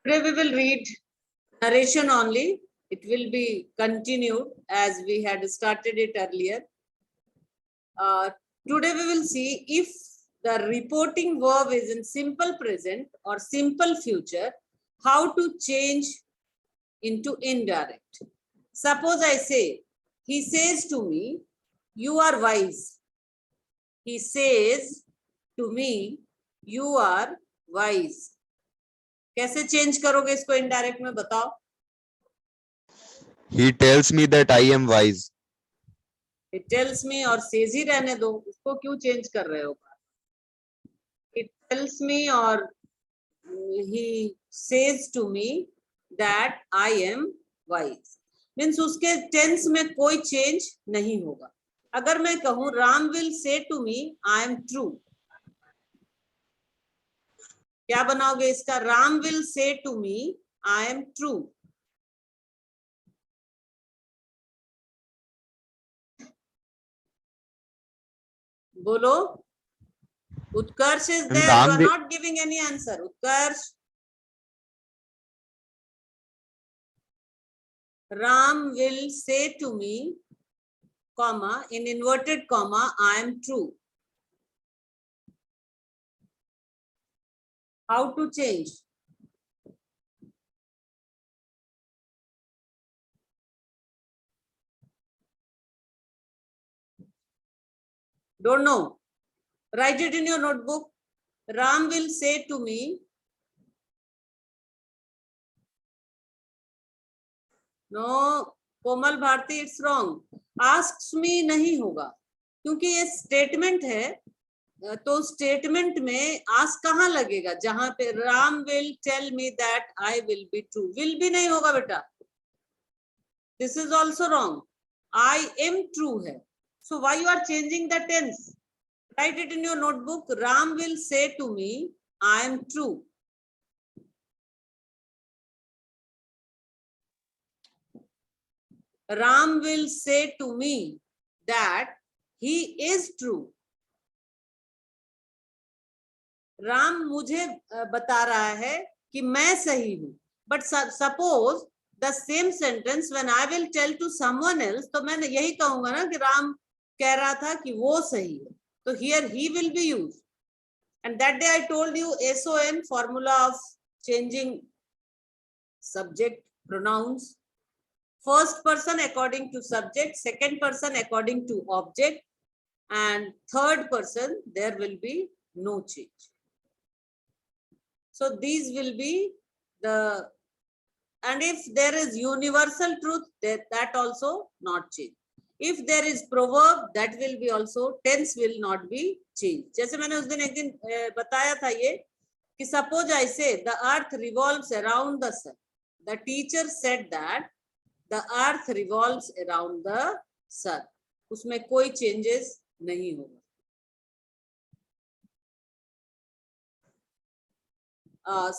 Today we will read narration only. It will be continued as we had started it earlier. Today we will see if the reporting verb is in simple present or simple future, how to change into indirect. Suppose I say, he says to me, you are wise. He says to me, you are wise. कैसे change करोगे इसको indirect में बताओ. He tells me that I am wise. It tells me और says ही रहने दो, उसको क्यों चेंज कर रहे हो. It tells me और he says to me that I am wise. Means उसके टेंस में कोई चेंज नहीं होगा. अगर मैं कहूं Ram will say to me I am true, क्या बनाओगे इसका. Ram will say to me I am true. बोलो. Utkarsh is there. You are not giving any answer. Utkarsh. Ram will say to me, comma, in inverted comma, I am true. How to change? Don't know. Write it in your notebook. Ram will say to me, no, Komal Bharati, it's wrong. Asks me नहीं होगा क्योंकि ये statement है. तो statement में ask कहाँ लगेगा. जहां पे Ram will tell me that I will be true. Will भी नहीं होगा बेटा. This is also wrong. I am true है. So why you are changing the tense. Write it in your notebook. Ram will say to me, I am true. Ram will say to me that he is true. Ram मुझे बता रहा है कि मैं सही हूं. But suppose the same sentence when I will tell to someone else, तो मैं यही कहूंगा ना कि राम कह रहा था कि वो सही है. So here he will be used. And that day I told you SON, formula of changing subject pronouns. First person according to subject, second person according to object, and third person there will be no change. So these will be the, and if there is universal truth, that also not change. If there is proverb, that will be also, tense will not be changed. जैसे मैंने उस दिन एक दिन बताया था ये कि suppose I say the earth revolves around the sun. The teacher said that the earth revolves around the sun. उसमें कोई changes नहीं होगा.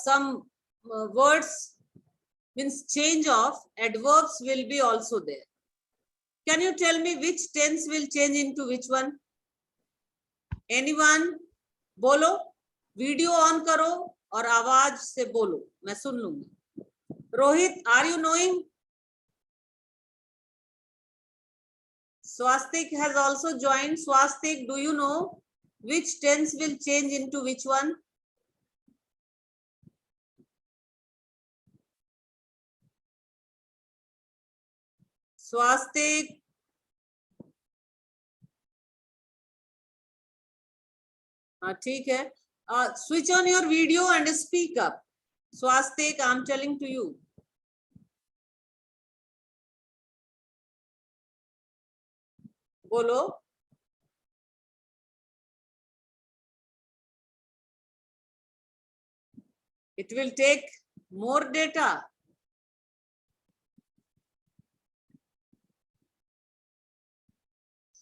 Some words means change of adverbs will be also there. Can you tell me which tense will change into which one? Anyone? बोलो. Video on करो और आवाज से बोलो, मैं सुन लूंगी. Rohit, are you knowing? Swastik has also joined. Swastik, do you know which tense will change into which one? Swastik. ठीक है. Switch on your video and speak up. Swastik, I'm telling to you. बोलो. It will take more data.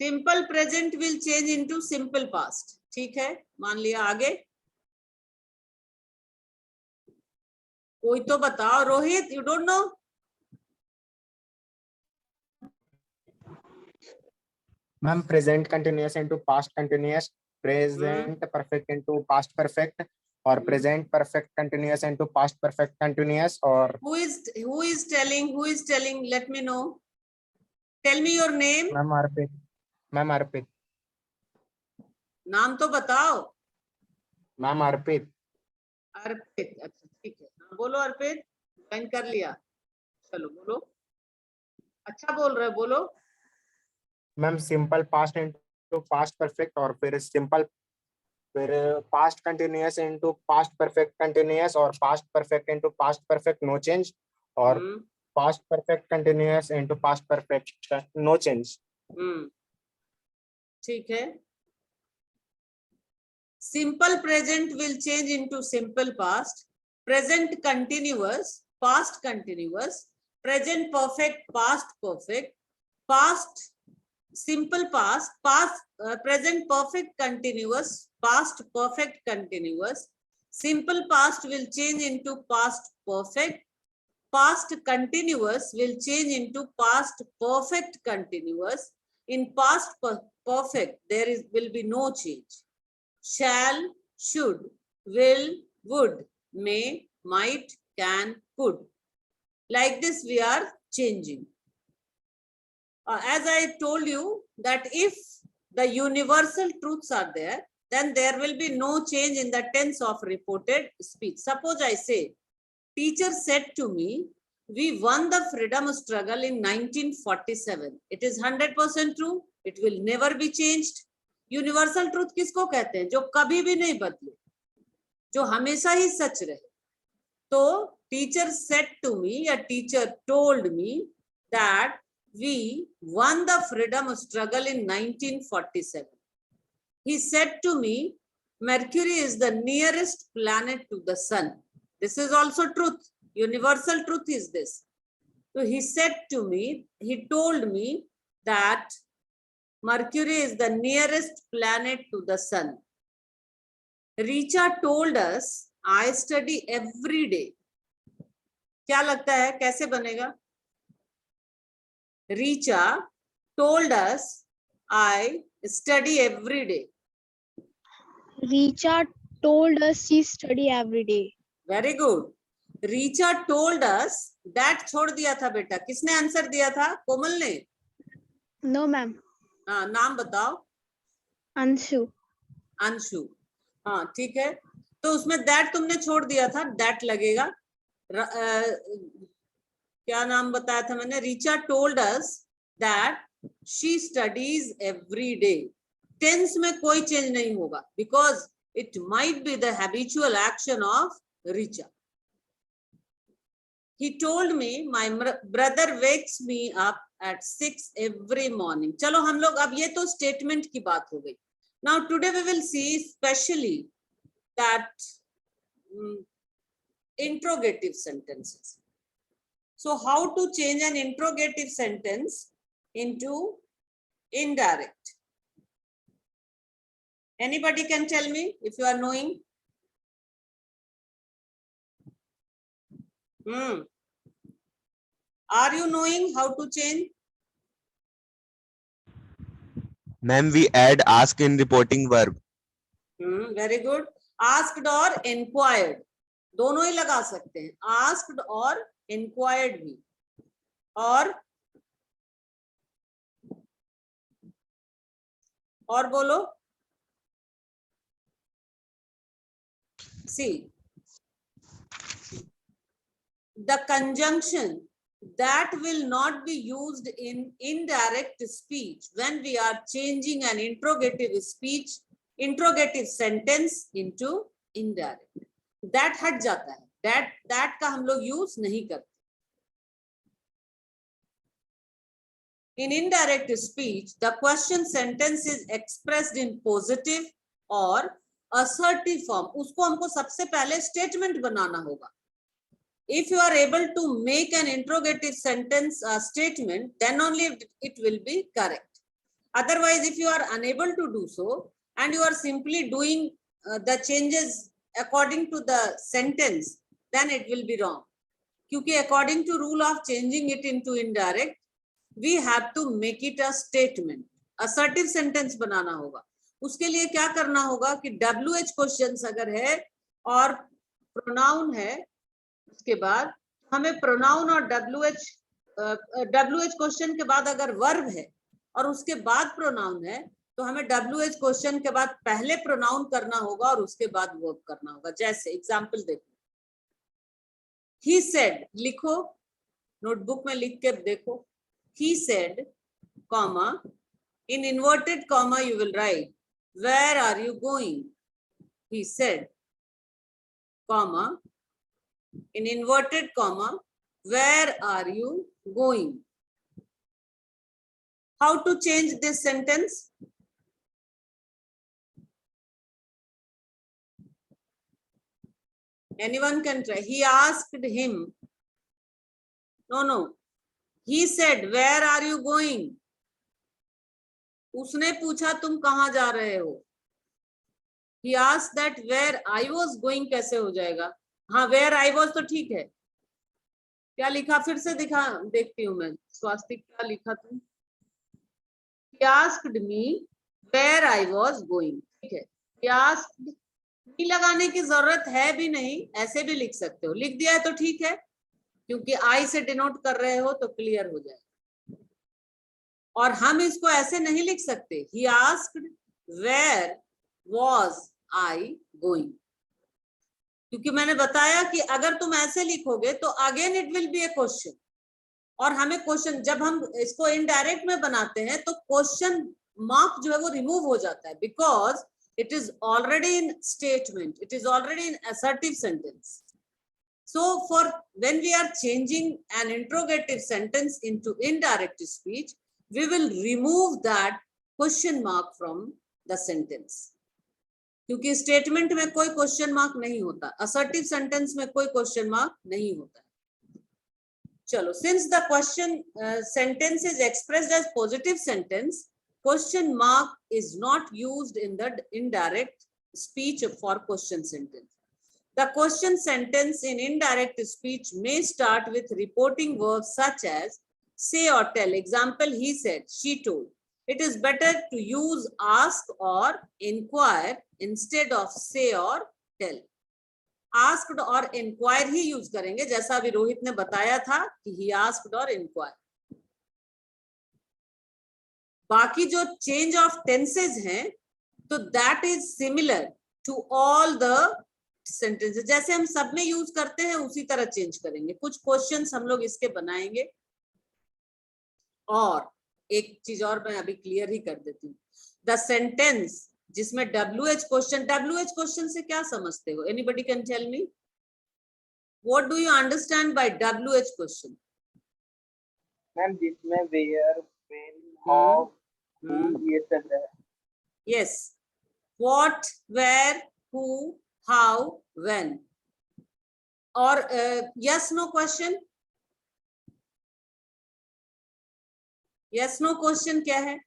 Simple present will change into simple past. ठीक है, मान लिया. आगे कोई तो बताओ. Rohit, you don't know? Ma'am, present continuous into past continuous, present perfect into past perfect, or present perfect continuous into past perfect continuous, or who is telling, let me know. Tell me your name. ma'am Arpit. Ma'am Arpit. नाम तो बताओ. Ma'am Arpit. अर्पित. अच्छा ठीक है, हाँ, बोलो अर्पित. Join कर लिया. चलो बोलो. अच्छा बोल रहे हो, बोलो. Ma'am simple past into past perfect, और फिर सिंपल फिर past continuous into past perfect continuous, और past perfect into past perfect no change, और past perfect continuous into past perfect no change. ठीक है. Simple present will change into simple past, present continuous, past continuous, present perfect, past perfect, past simple past, present perfect continuous, past perfect continuous, simple past will change into past perfect, past continuous will change into past perfect continuous. In past perfect there will be no change. Shall, should, will, would, may, might, can, could. Like this we are changing. As I told you that if the universal truths are there, then there will be no change in the tense of reported speech. Suppose I say, teacher said to me, we won the freedom struggle in 1947. It is 100% true. It will never be changed. Universal truth किसको कहते हैं? जो कभी भी नहीं बदले, जो हमेशा ही सच रहे. तो टीचर सेड टू मी या teacher told me that we won the freedom struggle in 1947. He said to me Mercury is the nearest planet to the sun. This is also truth. Universal truth is this. So he said to me, he told me that Mercury is the nearest planet to the sun. Richa told us, I study every day. क्या लगता है कैसे बनेगा? Richa told us, I study every day. Richa told us she study every day. Very good. Richa told us that छोड़ दिया था बेटा. किसने आंसर दिया था? कोमल ने? No ma'am. हाँ, नाम बताओ. Anshu. अंशु. हाँ ठीक है. तो उसमें that तुमने छोड़ दिया था, that लगेगा. क्या नाम बताया था मैंने? Richa told us that she studies every day. Tense में कोई change नहीं होगा because it might be the habitual action of Richa. He told me my brother wakes me up at 6 every morning. चलो हम लोग अब ये तो statement की बात हो गई. Now today we will see specially that interrogative sentences. So how to change an interrogative sentence into indirect? Anybody can tell me if you are knowing? Are you knowing how to change? Ma'am, we add ask in reporting verb. Very good. Asked or inquired. दोनों ही लगा सकते हैं. Asked और inquired भी. और बोलो. See, the conjunction that will not be used in indirect speech when we are changing an interrogative sentence into indirect. That हट जाता है. That का हम लोग use नहीं करते. In indirect speech, the question sentence is expressed in positive or assertive form. उसको हमको सबसे पहले statement बनाना होगा. If you are able to make an interrogative sentence statement, then only it will be correct. Otherwise, if you are unable to do so and you are simply doing the changes according to the sentence, then it will be wrong. क्योंकि according to rule of changing it into indirect, we have to make it a statement. Assertive sentence बनाना होगा. उसके लिए क्या करना होगा कि WH questions अगर है और प्रोनाउन है उसके बाद, हमें प्रोनाउन और WH क्वेश्चन के बाद अगर वर्ब है और उसके बाद प्रोनाउन है तो हमें WH क्वेश्चन के बाद पहले प्रोनाउन करना होगा और उसके बाद वर्ब करना होगा। जैसे एग्जांपल देखो, he said, लिखो नोटबुक में लिख के देखो, he said, comma, in inverted comma you will write, where are you going? He said, comma, in inverted comma, where are you going? How to change this sentence? Anyone can try. He asked him. No. He said, where are you going? उसने पूछा तुम कहाँ जा रहे हो? He asked that where I was going कैसे हो जाएगा? हाँ, where I was तो ठीक है। क्या लिखा फिर से देखती हूँ मैं। स्वास्तिक क्या लिखा तुम? He asked me where I was going. ठीक है। He asked, me लगाने की जरूरत है भी नहीं, ऐसे भी लिख सकते हो। लिख दिया है तो ठीक है, क्योंकि I से डिनोट कर रहे हो तो क्लियर हो जाएगा। और हम इसको ऐसे नहीं लिख सकते, he asked where was I going, क्योंकि मैंने बताया कि अगर तुम ऐसे लिखोगे तो again it will be A question, और हमें क्वेश्चन, जब हम इसको इनडायरेक्ट में बनाते हैं तो क्वेश्चन मार्क जो है वो रिमूव हो जाता है, because it is already in statement, it is already in assertive sentence. So for when we are changing an interrogative sentence into indirect speech, we will remove that question mark from the sentence, क्योंकि statement में कोई question mark नहीं होता, assertive sentence में कोई question mark नहीं होता। चलो, since the question sentence is expressed as positive sentence, question mark is not used in the indirect speech for question sentence. The question sentence in indirect speech may start with reporting verbs such as say or tell. Example, he said, she told. It is better to use ask or inquire instead of say or tell. Asked और inquire ही use करेंगे, जैसा अभी रोहित ने बताया था कि he asked और inquire. बाकी जो चेंज ऑफ टेंसेज हैं तो that is similar to all the sentences, जैसे हम सब में यूज करते हैं उसी तरह चेंज करेंगे। कुछ क्वेश्चंस हम लोग इसके बनाएंगे, और एक चीज और मैं अभी क्लियर ही कर देती हूँ। द सेंटेंस जिसमें WH क्वेश्चन से क्या समझते हो? Anybody can tell me, what do you understand by WH question? Ma'am जिसमें वेयर, व्हेन, हाउ, ये सब है। Yes. What, where, who, how, when. और yes no question? Yes no question क्या है?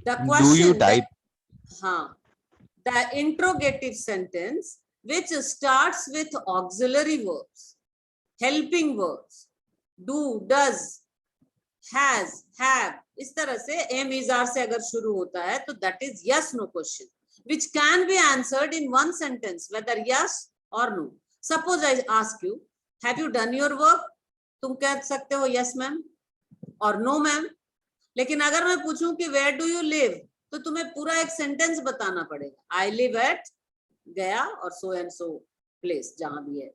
The question. Do you type? हाँ. The interrogative sentence which starts with auxiliary verbs, helping verbs, do, does, has, have, इस तरह से am, is, are से अगर शुरू होता है तो that is yes no question, which can be answered in one sentence whether yes or no. Suppose I ask you, have you done your work? तुम कह सकते हो yes ma'am और no ma'am. लेकिन अगर मैं पूछूं कि where do you live, तो तुम्हें पूरा एक सेंटेंस बताना पड़ेगा। I live at गया और so and so place, जहां भी है।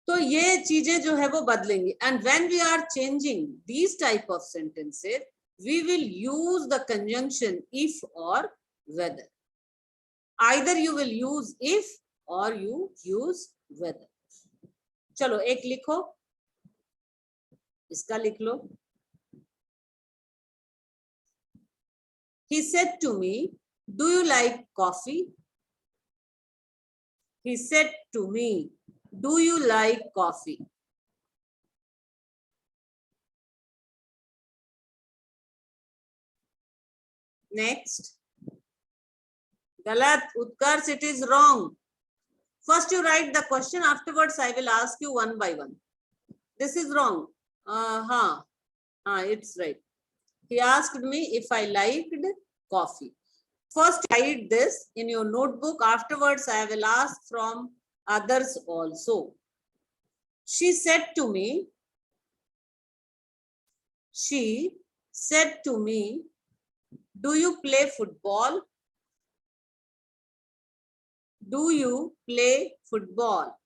तो ये चीजें जो है वो बदलेंगी। And when we are changing these type of sentences, we will use the conjunction if और whether. Either you will use if और यू यूज वेदर। चलो एक लिखो, इसका लिख लो। He said to me, do you like coffee? He said to me, do you like coffee? Next. Galat, Utkarsh, it is wrong. First you write the question, afterwards I will ask you one by one. This is wrong. It's right. He asked me if I liked coffee. First, write this in your notebook. Afterwards, I will ask from others also. She said to me, do you play football? Do you play football?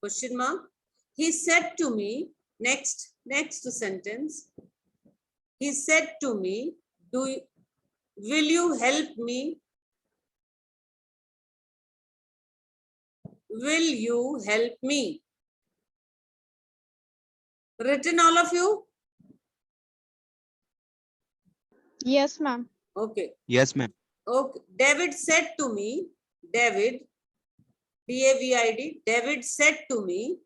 Question mark. He said to me, next sentence. He said to me, will you help me? Will you help me? Written, all of you? Yes, ma'am. Okay. Yes, ma'am. Okay. David said to me, David, D-A-V-I-D, David said to me,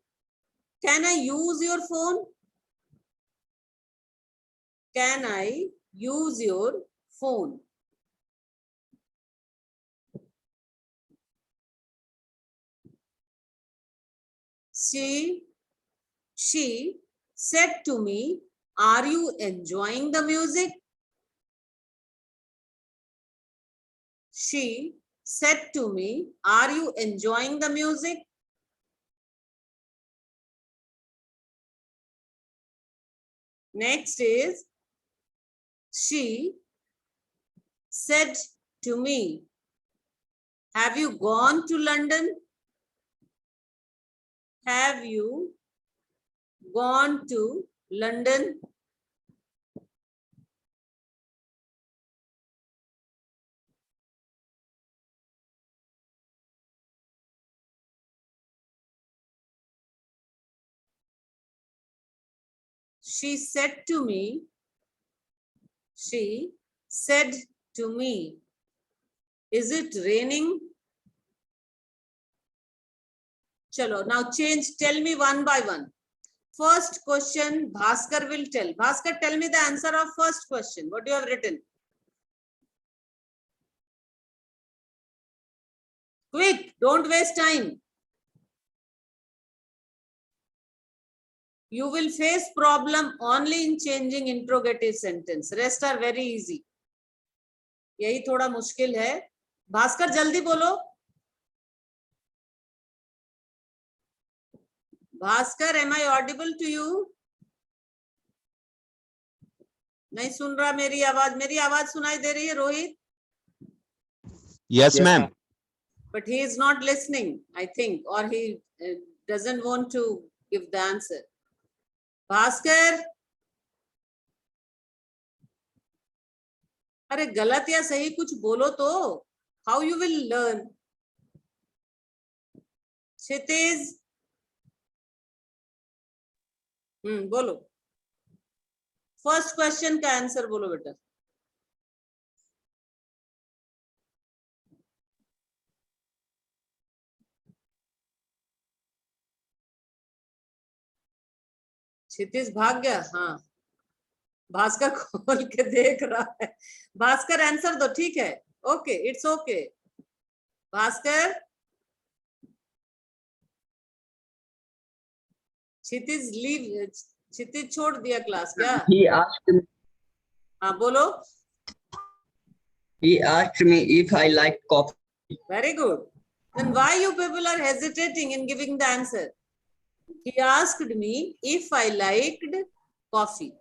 can I use your phone? Can I use your phone? She said to me, are you enjoying the music? She said to me, are you enjoying the music? Next is, she said to me, have you gone to London? Have you gone to London? She said to me, is it raining? Chalo, now change, tell me one by one. First question, Bhaskar will tell. Bhaskar, tell me the answer of first question. What you have written? Quick, don't waste time. You will face problem only in changing interrogative sentence. Rest are very easy. यही थोड़ा मुश्किल है. भास्कर जल्दी बोलो. Bhaskar, am I audible to you? नहीं सुन रहा मेरी आवाज सुनाई दे रही है Rohit? Yes, ma'am. But he is not listening, I think, or he doesn't want to give the answer. Bhaskar, अरे गलत या सही कुछ बोलो तो. How you will learn? क्षितिज, बोलो. फर्स्ट क्वेश्चन का आंसर बोलो बेटा. क्षितिज भाग गया. हाँ, भास्कर खोल के देख रहा है. भास्कर आंसर दो. ठीक है, okay, it's okay. Bhaskar, Kshitij leave, Kshitij छोड़ दिया क्लास क्या? He asked me, हाँ बोलो. he asked me if I like coffee. Very good. Then why you people are hesitating in giving the answer? He asked me if I liked coffee.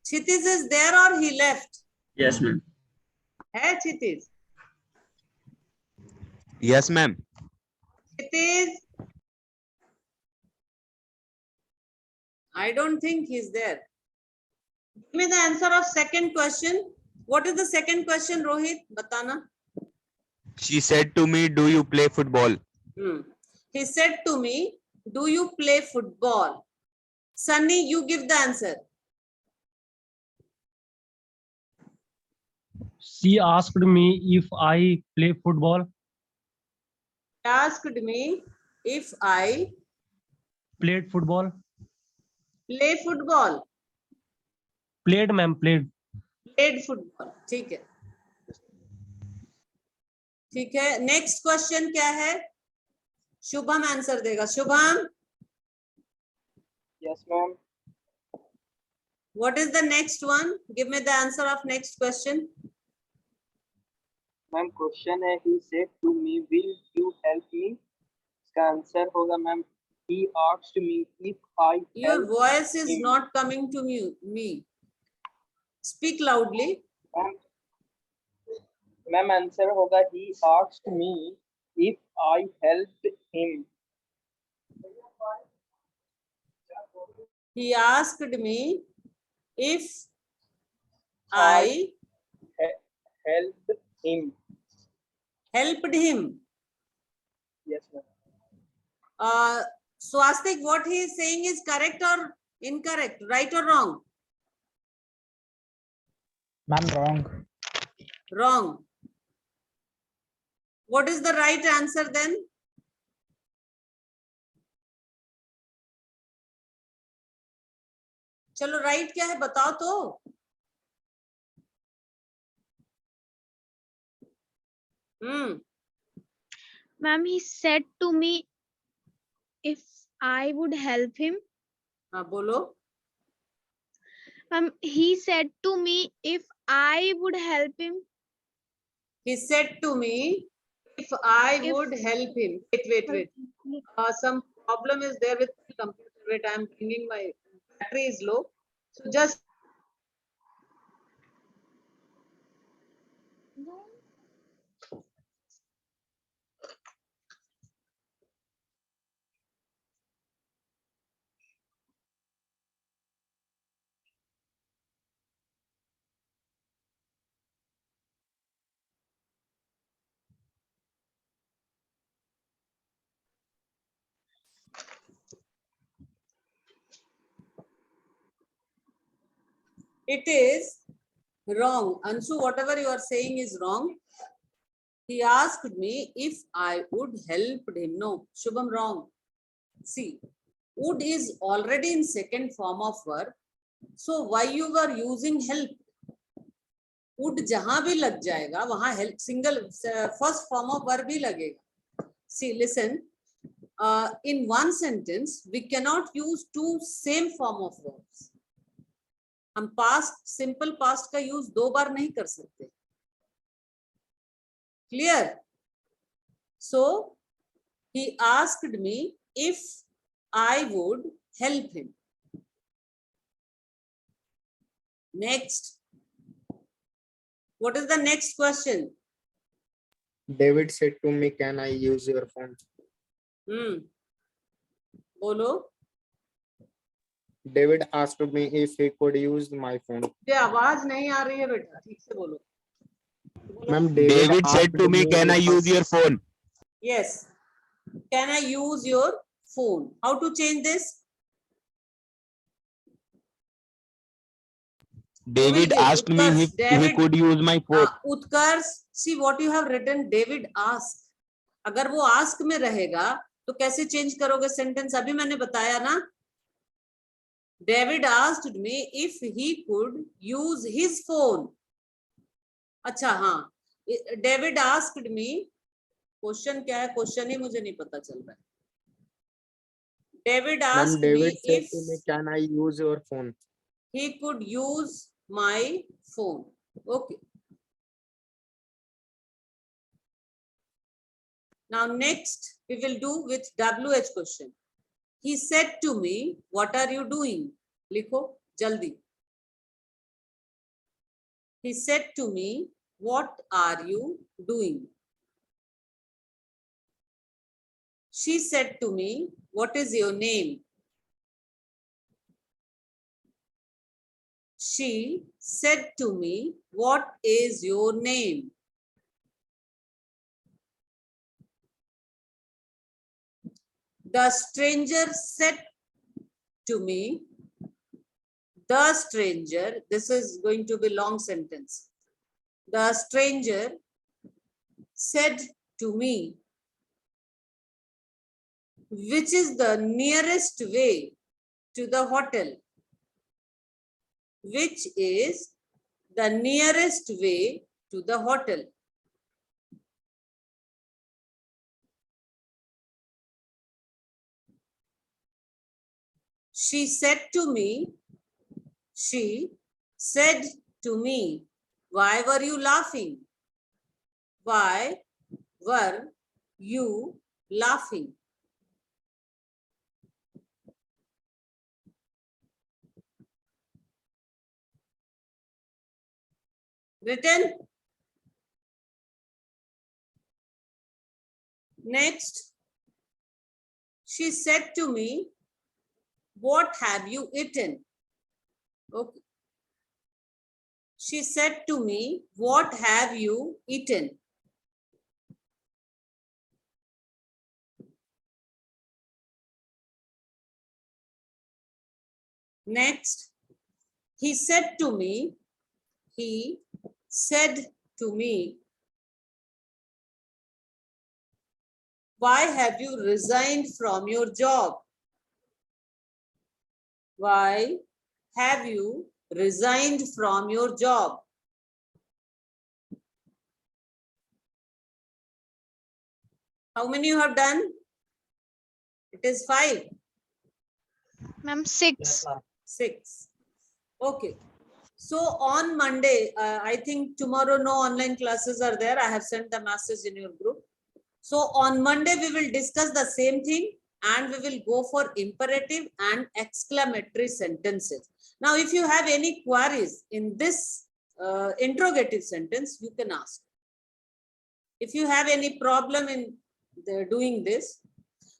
Kshitij is there or he left? Yes, ma'am. है क्षितिज? Yes, ma'am. Kshitij, I don't think he's there. Give me the answer of second question. What is the second question, Rohit? Batana. She said to me, do you play football? He said to me, do you play football? Sunny, you give the answer. She asked me if I play football. He asked me if I Played football. play football. Played, ma'am, played. Played football. ठीक है. ठीक है. Next question क्या है? Shubham answer देगा. Shubham, Yes, ma'am. What is the next one? Give me the answer of next question. Ma'am question है he said to me will you help me, इसका answer होगा ma'am he asked me if I Your help voice is him. not coming to me. Speak loudly. Ma'am answer होगा he asked me if I helped him. He asked me if I Helped him. helped him. Yes ma'am. Swastik, what he is saying is correct or incorrect, right or wrong? Ma'am, wrong. Wrong. What is the right answer then? चलो right क्या है बताओ तो. Ma'am, he said to me if I would help him. हाँ बोलो. Ma'am, he said to me if I would help him. He said to me if I If- would help him. Wait. Some problem is there with the computer. Wait, I am bringing my battery is low. So just it is wrong. Anshu, whatever you are saying is wrong. He asked me if I would help him. No, Shubham, wrong. See, would is already in second form of verb. So why you were using help? Would जहां भी लग जाएगा वहां help single first form of verb ही लगेगा. See, listen. In one sentence, we cannot use two same form of verbs. हम past simple past का use दो बार नहीं कर सकते. Clear? So he asked me if I would help him. Next. What is the next question? David said to me, can I use your phone? बोलो. David asked me if he could use my phone. ये आवाज नहीं आ रही है बेटा, ठीक से बोलो. Ma'am, David said asked to me, can I if use your phone? Yes. Can I use your phone? How to change this? David give? asked me Utkarsh, if he David- could use my phone. Utkarsh, see what you have written. David asked. अगर वो ask में रहेगा तो कैसे change करोगे sentence? अभी मैंने बताया ना. David asked me if he could use his phone. अच्छा हाँ. David asked me. Question क्या है? Question ही मुझे नहीं पता चल रहा है. David asked David me said if to me, can I use your phone? he could use my phone. Okay. Now next we will do with WH question. He said to me, what are you doing? Likho, jaldi. He said to me, what are you doing? She said to me, what is your name? She said to me, what is your name? The stranger said to me, the stranger, this is going to be long sentence. The stranger said to me, which is the nearest way to the hotel? Which is the nearest way to the hotel? She said to me, she said to me, why were you laughing? Why were you laughing? Written. Next, she said to me, what have you eaten? Okay. She said to me, what have you eaten? Next, he said to me, why have you resigned from your job? Why have you resigned from your job? How many you have done? It is 5. Ma'am, 6. 6. Okay. So on Monday, I think tomorrow no online classes are there. I have sent the message in your group. So on Monday, we will discuss the same thing and we will go for imperative and exclamatory sentences. Now, if you have any queries in this interrogative sentence, you can ask. If you have any problem in doing this,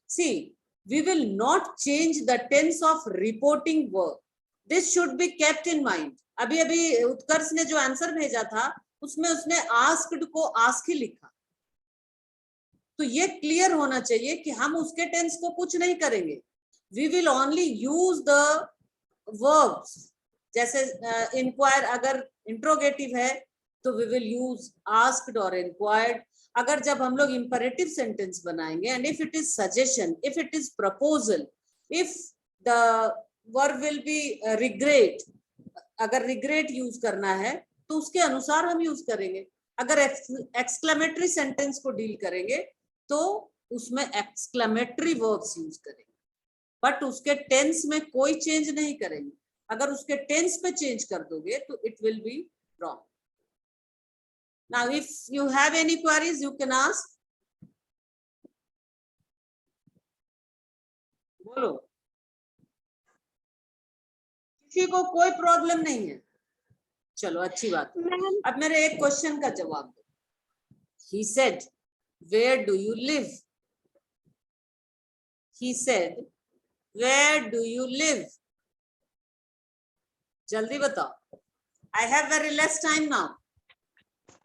see, we will not change the tense of reporting verb. This should be kept in mind. अभी उत्कर्ष ने जो answer भेजा था उसमें उसने asked को ask ही लिखा, तो ये क्लियर होना चाहिए कि हम उसके टेंस को कुछ नहीं करेंगे. We will only use the verbs. जैसे inquire अगर interrogative है तो we will use asked or inquired. अगर जब हम लोग imperative sentence बनाएंगे and if it is suggestion, if it is proposal, if the verb will be regret, अगर regret use करना है तो उसके अनुसार हम use करेंगे. अगर exclamatory sentence को deal करेंगे तो उसमें exclamatory verbs use करेंगे, बट उसके टेंस में कोई चेंज नहीं करेंगे. अगर उसके टेंस पे चेंज कर दोगे तो it will be wrong. Now, if you have any queries, you can ask. बोलो. किसी को कोई प्रॉब्लम नहीं है. चलो अच्छी बात. अब मेरे एक क्वेश्चन का जवाब दो. He said, where do you live? He said, where do you live? जल्दी बताओ. I have very less time now.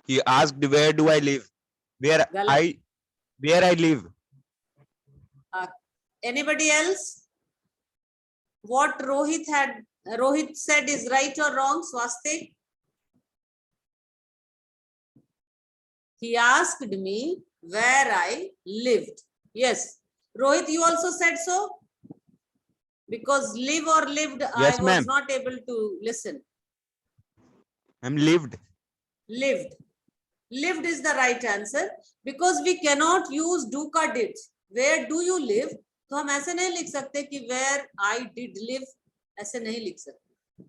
He asked, where do I live? Where I live. Anybody else? What Rohit said is right or wrong, Swastik? He asked me where I lived. Yes. Rohit, you also said so? Because live or lived, Yes, I was not able to listen. I'm lived. Lived. Lived is the right answer because we cannot use do का did. Where do you live? तो हम ऐसे नहीं लिख सकते कि where I did live, ऐसे नहीं लिख सकते.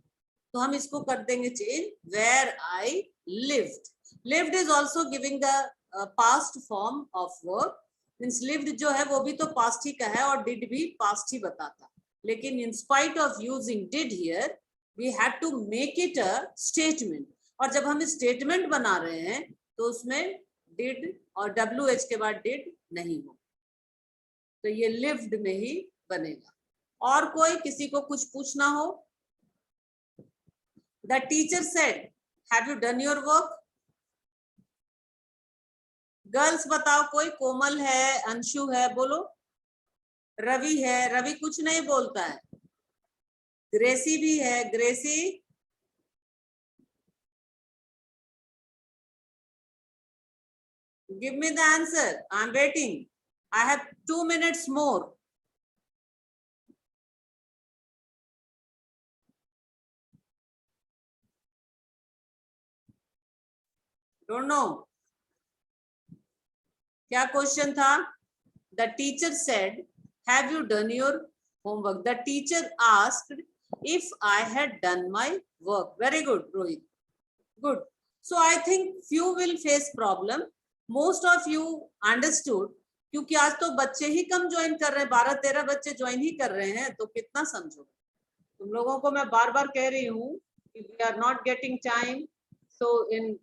तो हम इसको कर देंगे change where I lived. Lived is also giving the past form of verb. Means lived जो है वो भी तो past ही का है और did भी past ही बताता. लेकिन in spite of using did here, we had to make it a statement. और जब हम statement बना रहे हैं तो उसमें did और WH के बाद did नहीं हो, तो ये lived में ही बनेगा. और कोई किसी को कुछ पूछना हो? The teacher said, have you done your work? Girls बताओ, कोई? कोमल है, अंशु है, बोलो. रवि है, रवि कुछ नहीं बोलता है. ग्रेसी भी है, Gracy. Give me the answer. I'm waiting. I have 2 minutes more. Don't know. क्या क्वेश्चन था? The teacher said, have you done your homework? The teacher asked, if I had done my work. Very good, Rohit. Good. So I think few will face problem. Most of you understood. क्योंकि आज तो बच्चे ही come join कर रहे हैं, 12-13 बच्चे join ही कर रहे हैं, तो कितना समझोगे? तुम लोगों को मैं बार बार कह रही हूँ कि we are not getting time. So in